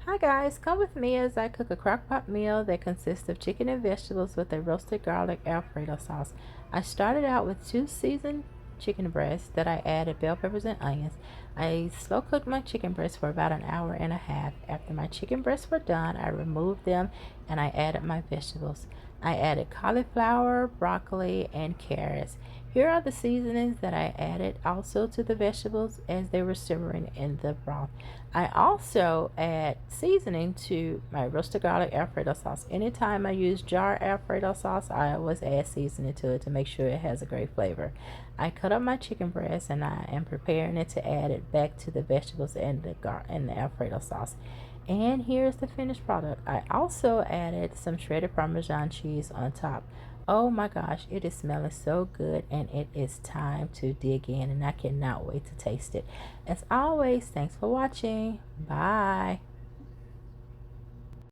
Hi guys, come with me as I cook a crock pot meal that consists of chicken and vegetables with a roasted garlic Alfredo sauce. I started out with 2 seasoned chicken breasts that I added bell peppers and onions. I slow cooked my chicken breasts for about an hour and a half. After my chicken breasts were done, I removed them and I added my vegetables. I added cauliflower, broccoli, and carrots. Here are the seasonings that I added also to the vegetables as they were simmering in the broth. I also add seasoning to my roasted garlic Alfredo sauce. Anytime I use jar Alfredo sauce, I always add seasoning to it to make sure it has a great flavor. I cut up my chicken breast and I am preparing it to add it back to the vegetables and the Alfredo sauce. And here's the finished product. I also added some shredded Parmesan cheese on top. Oh my gosh, it is smelling so good and it is time to dig in and I cannot wait to taste it. As always, thanks for watching. Bye.